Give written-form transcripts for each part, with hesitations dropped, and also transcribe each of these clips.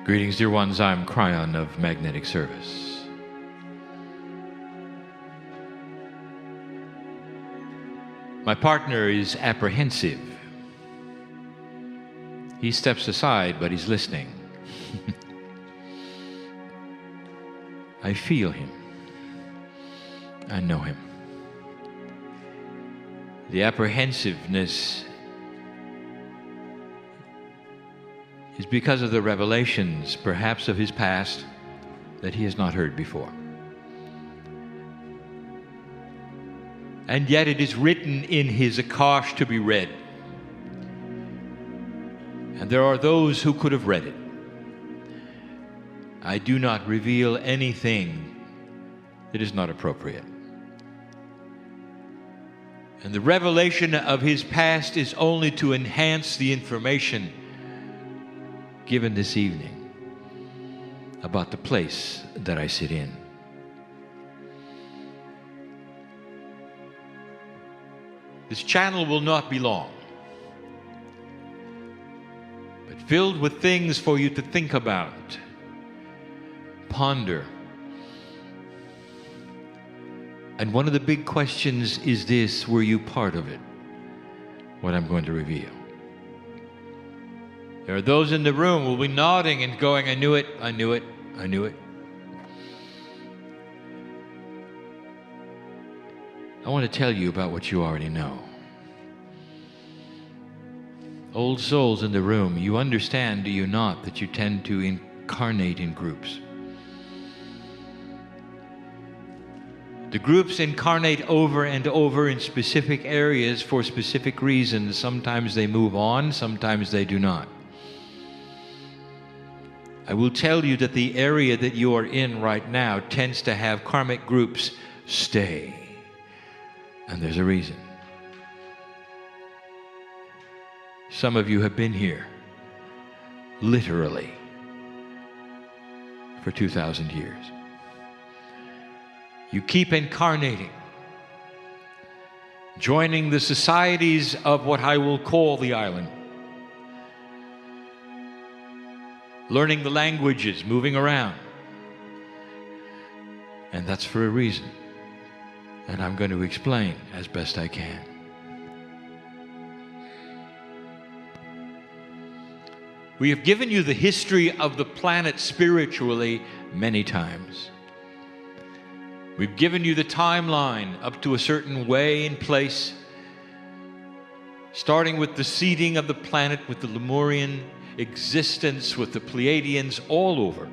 Greetings, dear ones. I'm Kryon of Magnetic Service. My partner is apprehensive. He steps aside, but he's listening. I feel him. I know him. The apprehensiveness is because of the revelations, perhaps of his past, that he has not heard before. And yet it is written in his Akash to be read. And there are those who could have read it. I do not reveal anything that is not appropriate. And the revelation of his past is only to enhance the information given this evening about the place that I sit in. This channel will not be long, but filled with things for you to think about, ponder. And one of the big questions is this: were you part of it? What I'm going to reveal. There are those in the room who will be nodding and going, I knew it, I knew it, I knew it. I want to tell you about what you already know. Old souls in the room, you understand, do you not, that you tend to incarnate in groups? The groups incarnate over and over in specific areas for specific reasons. Sometimes they move on, sometimes they do not. I will tell you that the area that you are in right now tends to have karmic groups stay. And there's a reason. Some of you have been here, literally, for 2,000 years. You keep incarnating, joining the societies of what I will call the island. Learning the languages, moving around. And that's for a reason. And I'm going to explain as best I can. We have given you the history of the planet spiritually many times. We've given you the timeline up to a certain way and place, starting with the seeding of the planet with the Lemurian existence, with the Pleiadians all over.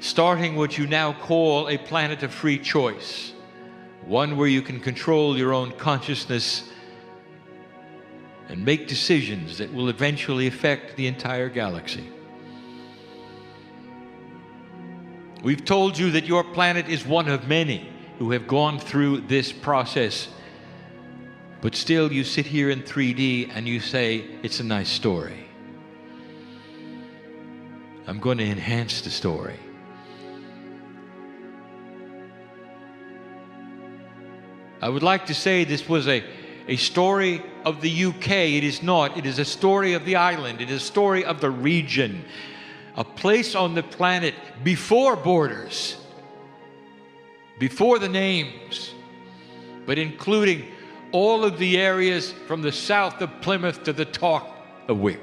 Starting what you now call a planet of free choice, one where you can control your own consciousness and make decisions that will eventually affect the entire galaxy. We've told you that your planet is one of many who have gone through this process. But still you sit here in 3D and you say, it's a nice story. I'm going to enhance the story. I would like to say this was a story of the UK. It is not. It is a story of the island. It is a story of the region. A place on the planet before borders, before the names, but including all of the areas from the south of Plymouth to the top of Wick.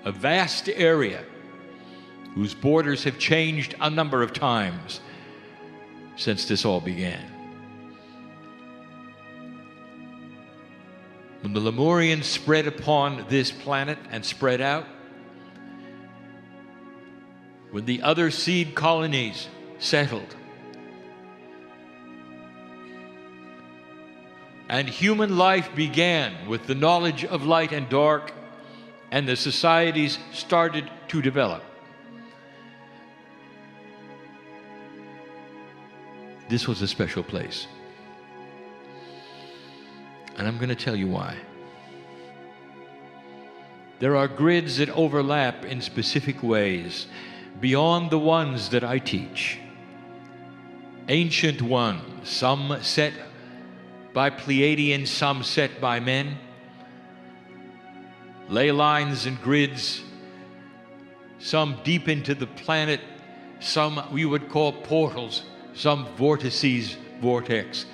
A vast area whose borders have changed a number of times since this all began. When the Lemurians spread upon this planet and spread out, when the other seed colonies settled, and human life began with the knowledge of light and dark, and the societies started to develop. This was a special place. And I'm going to tell you why. There are grids that overlap in specific ways beyond the ones that I teach. Ancient ones, some set by Pleiadians, some set by men, ley lines and grids, some deep into the planet, some we would call portals, some vortices, vortex.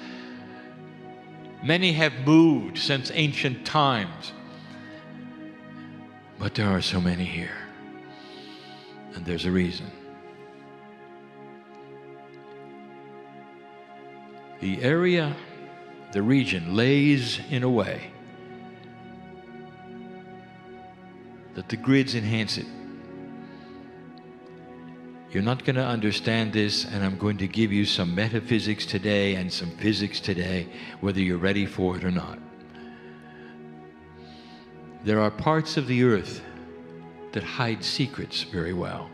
Many have moved since ancient times, but there are so many here, and there's a reason. The area, the region, lays in a way that the grids enhance it. You're not going to understand this, and I'm going to give you some metaphysics today and some physics today, whether you're ready for it or not. There are parts of the earth that hide secrets very well.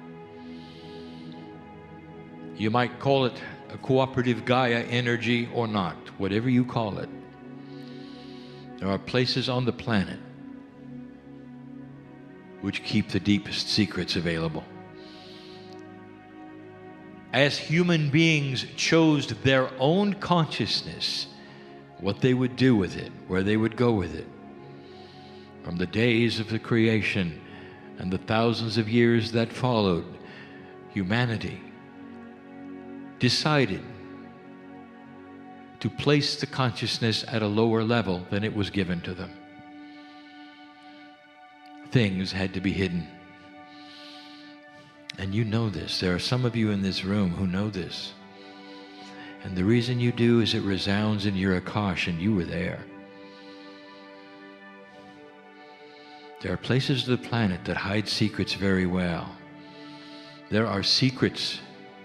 You might call it a cooperative Gaia energy or not, whatever you call it. There are places on the planet which keep the deepest secrets available. As human beings chose their own consciousness, what they would do with it, where they would go with it, from the days of the creation and the thousands of years that followed, humanity decided to place the consciousness at a lower level than it was given to them. Things had to be hidden. And you know this. There are some of you in this room who know this. And the reason you do is it resounds in your Akash, and you were there. There are places of the planet that hide secrets very well. There are secrets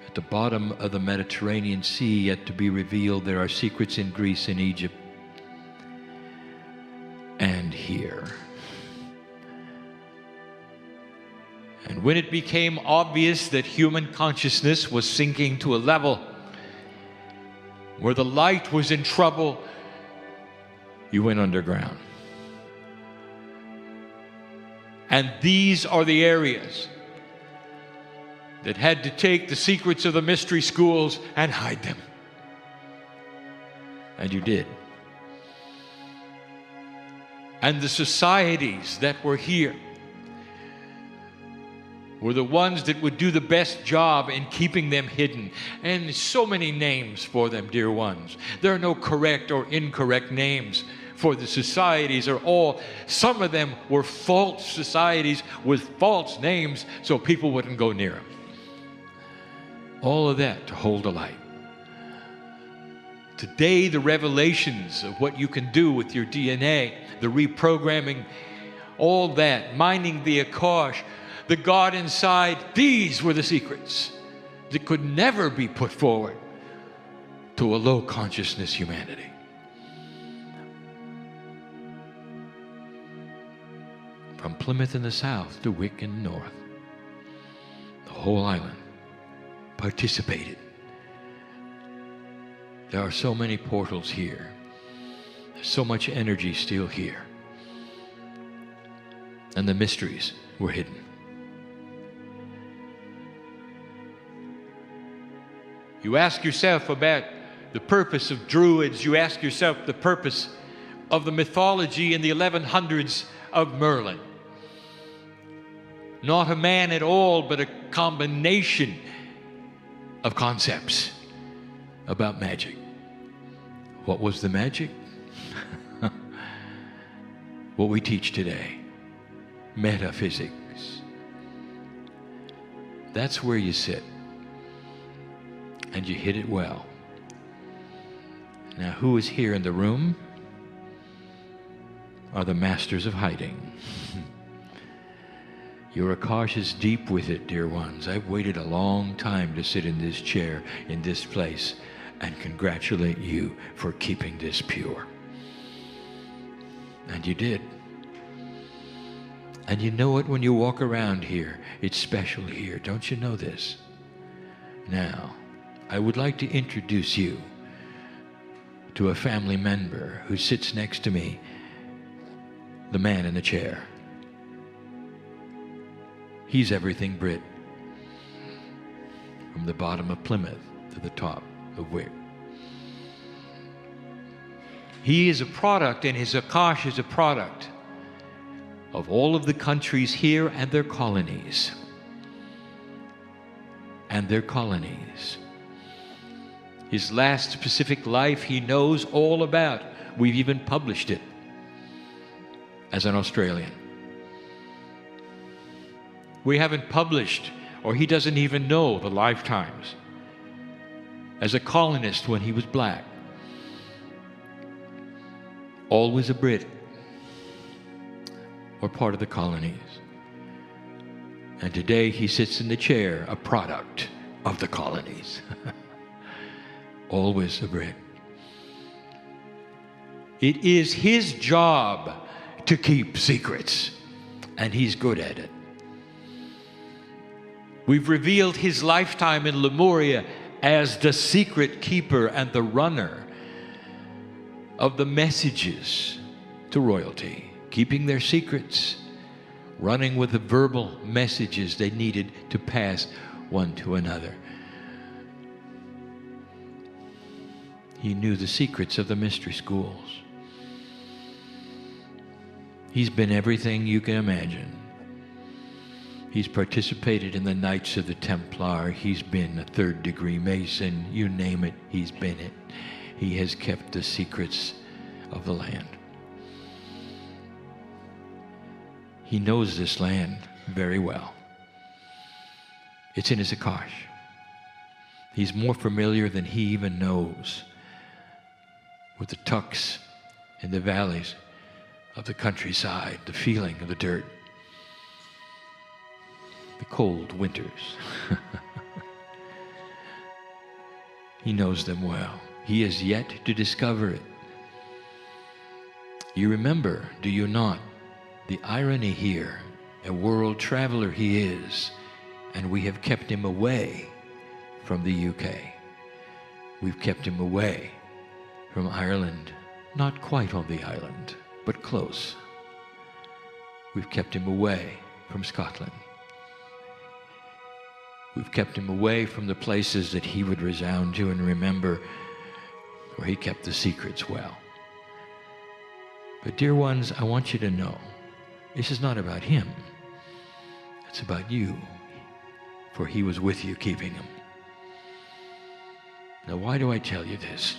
at the bottom of the Mediterranean Sea yet to be revealed. There are secrets in Greece and Egypt. And here. And when it became obvious that human consciousness was sinking to a level where the light was in trouble, you went underground. And these are the areas that had to take the secrets of the mystery schools and hide them. And you did. And the societies that were here were the ones that would do the best job in keeping them hidden. And so many names for them, dear ones. There are no correct or incorrect names for the societies, or all. Some of them were false societies with false names so people wouldn't go near them. All of that to hold a light. Today, the revelations of what you can do with your DNA, the reprogramming, all that, mining the Akash, the God inside, these were the secrets that could never be put forward to a low consciousness humanity. From Plymouth in the south to Wick in the north, the whole island participated. There are so many portals here. There's so much energy still here. And the mysteries were hidden. You ask yourself about the purpose of Druids. You ask yourself the purpose of the mythology in the 1100s of Merlin. Not a man at all, but a combination of concepts about magic. What was the magic? What we teach today, metaphysics. That's where you sit, and you hit it well. Now, who is here in the room are the masters of hiding. Your Akash is deep with it, dear ones. I've waited a long time to sit in this chair, in this place, and congratulate you for keeping this pure. And you did. And you know it when you walk around here. It's special here. Don't you know this? Now, I would like to introduce you to a family member who sits next to me, the man in the chair. He's everything Brit, from the bottom of Plymouth to the top of Wick. He is a product, and his Akash is a product of all of the countries here and their colonies. And their colonies. His last specific life he knows all about. We've even published it as an Australian. We haven't published, or he doesn't even know, the lifetimes as a colonist when he was black. Always a Brit or part of the colonies. And today he sits in the chair, a product of the colonies. Always a Brit. It is his job to keep secrets, and he's good at it. We've revealed his lifetime in Lemuria as the secret keeper and the runner of the messages to royalty, keeping their secrets, running with the verbal messages they needed to pass one to another. He knew the secrets of the mystery schools. He's been everything you can imagine. He's participated in the Knights of the Templar. He's been a third-degree Mason. You name it, he's been it. He has kept the secrets of the land. He knows this land very well. It's in his Akash. He's more familiar than he even knows with the tucks and the valleys of the countryside, the feeling of the dirt, the cold winters. He knows them well. He has yet to discover it. You remember, do you not, the irony here? A world traveler he is, and we have kept him away from the UK. We've kept him away from Ireland, not quite on the island, but close. We've kept him away from Scotland. We've kept him away from the places that he would resound to and remember, where he kept the secrets well. But dear ones, I want you to know, this is not about him. It's about you, for he was with you keeping him. Now, why do I tell you this?